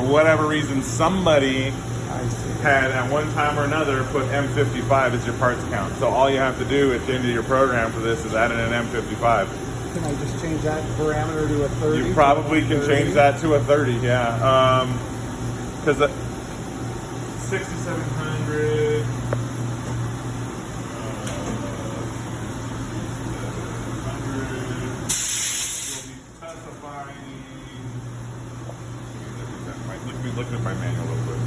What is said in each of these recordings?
whatever reason, somebody had at one time or another put M55 as your parts count. So all you have to do at the end of your program for this is add in an M55. Can I just change that parameter to a 30? You probably can change that to a 30, yeah. Because 6700. Look at my manual real quick.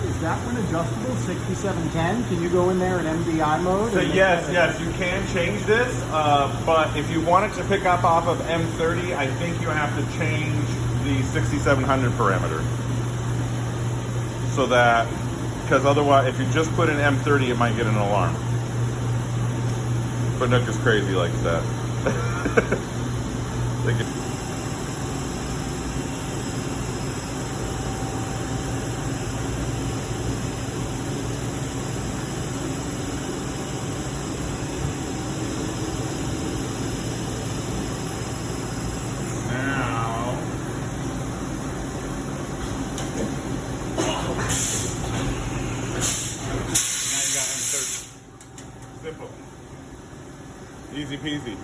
Is that one adjustable, 6710? Can you go in there in MDI mode? So yes, you can change this, but if you want it to pick up off of M30, I think you have to change the 6700 parameter. So that, because otherwise, if you just put in M30, it might get an alarm. But Nook is crazy like that. Simple. Easy peasy.